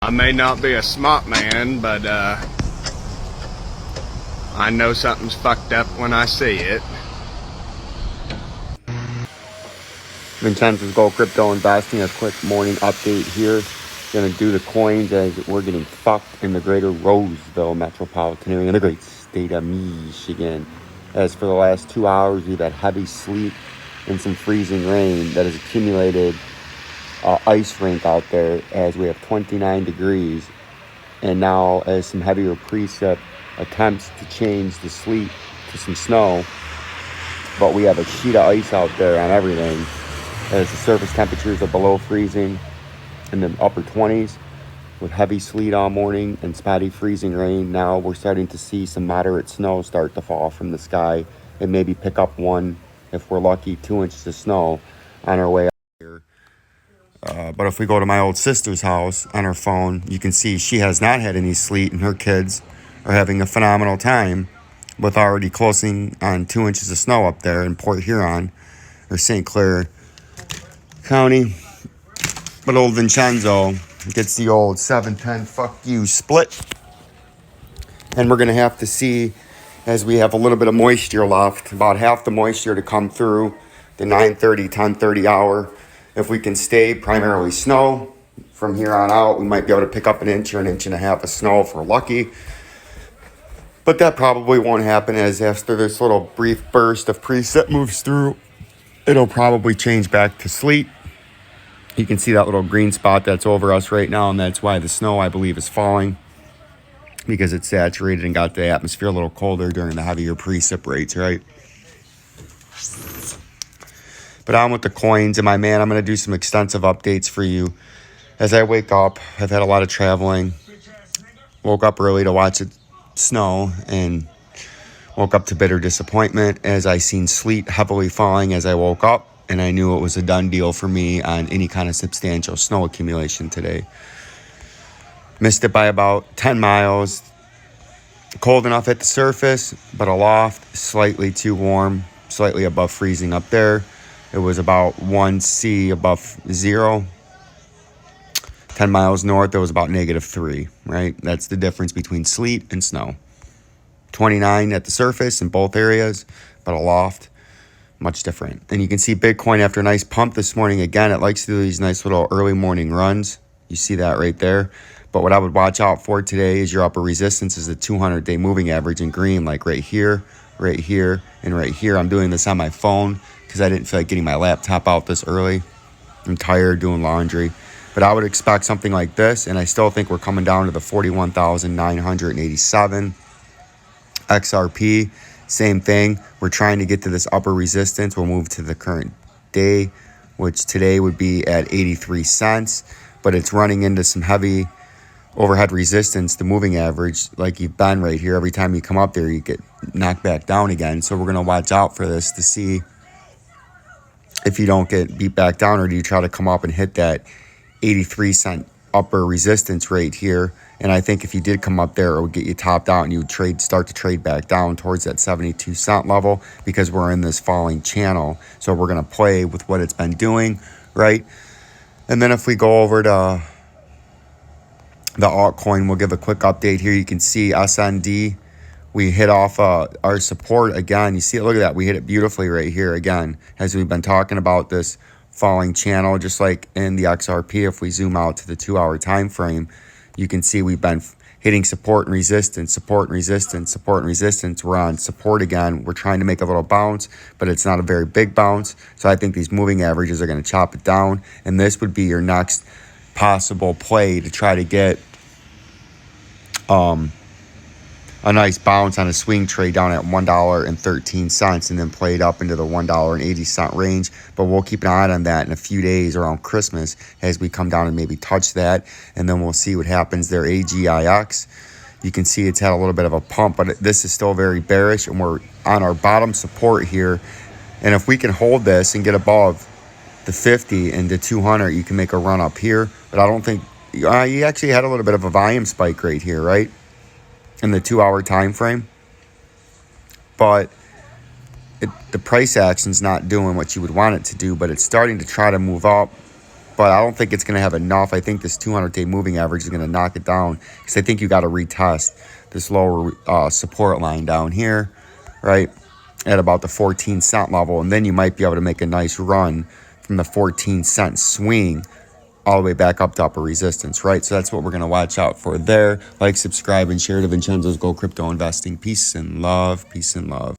I may not be a smart man, but I know something's fucked up when I see it. Vincenzo'S Gold Crypto Investing, a quick morning update here. Gonna do the coins as we're getting fucked in the greater Roseville metropolitan area in the great state of Michigan. As for the last 2 hours, we've had heavy sleet and some freezing rain that has accumulated ice rink out there as we have 29 degrees. And now as some heavier precip attempts to change the sleet to some snow, but we have a sheet of ice out there on everything as the surface temperatures are below freezing in the upper 20s with heavy sleet all morning and spotty freezing rain. Now we're starting to see some moderate snow start to fall from the sky and maybe pick up one, if we're lucky, 2 inches of snow on our way out here. But if we go to my old sister's house on her phone, you can see she has not had any sleet and her kids are having a phenomenal time with already closing on 2 inches of snow up there in Port Huron or St. Clair County. But old Vincenzo gets the old 7-10 fuck you split. And we're going to have to see, as we have a little bit of moisture left, about half the moisture to come through the 9:30, 10:30 hour. If we can stay primarily snow from here on out, we might be able to pick up an inch or an inch and a half of snow if we're lucky. But that probably won't happen, as after this little brief burst of precip moves through, it'll probably change back to sleet. You can see that little green spot that's over us right now, and that's why the snow, I believe, is falling, because it's saturated and got the atmosphere a little colder during the heavier precip rates, right? But on with the coins, and my man, I'm going to do some extensive updates for you. As I wake up, I've had a lot of traveling. Woke up early to watch it snow, and woke up to bitter disappointment as I seen sleet heavily falling as I woke up. And I knew it was a done deal for me on any kind of substantial snow accumulation today. Missed it by about 10 miles. Cold enough at the surface, but aloft, slightly too warm, slightly above freezing up there. It was about 1°C above zero. 10 miles north, it was about -3, right? That's the difference between sleet and snow. 29 at the surface in both areas, but aloft, much different. And you can see Bitcoin after a nice pump this morning. Again, it likes to do these nice little early morning runs. You see that right there. But what I would watch out for today is your upper resistance is the 200-day moving average in green, like right here, and right here. I'm doing this on my phone because I didn't feel like getting my laptop out this early. I'm tired doing laundry. But I would expect something like this, and I still think we're coming down to the 41,987. XRP, same thing. We're trying to get to this upper resistance. We'll move to the current day, which today would be at 83 cents. But it's running into some heavy overhead resistance, the moving average, like you've been right here. Every time you come up there, you get knocked back down again. So we're going to watch out for this to see if you don't get beat back down, or do you try to come up and hit that 83 cent upper resistance rate here. And I think if you did come up there, it would get you topped out and you would start to trade back down towards that 72 cent level, because we're in this falling channel. So we're going to play with what it's been doing, right? And then if we go over to the altcoin, we'll give a quick update here. You can see SND, we hit off our support again. You see, look at that. We hit it beautifully right here again, as we've been talking about this falling channel, just like in the XRP. If we zoom out to the 2-hour time frame, you can see we've been hitting support and resistance, support and resistance, support and resistance. We're on support again. We're trying to make a little bounce, but it's not a very big bounce. So I think these moving averages are going to chop it down. And this would be your next possible play to try to get a nice bounce on a swing trade down at $1.13, and then play it up into the $1.80 range. But we'll keep an eye on that in a few days around Christmas as we come down and maybe touch that, and then we'll see what happens there. AGIX, you can see it's had a little bit of a pump, but this is still very bearish, and we're on our bottom support here. And if we can hold this and get above the 50 and the 200, you can make a run up here. But I don't think you actually had a little bit of a volume spike right here, right, in the 2-hour time frame. But the price action's not doing what you would want it to do, but it's starting to try to move up but I don't think it's going to have enough. I think this 200-day moving average is going to knock it down, because I think you got to retest this lower support line down here, right, at about the 14-cent level, and then you might be able to make a nice run from the 14-cent swing all the way back up to upper resistance, right? So that's what we're going to watch out for there. Like, subscribe, and share to Vincenzo's Gold Crypto Investing. Peace and love. Peace and love.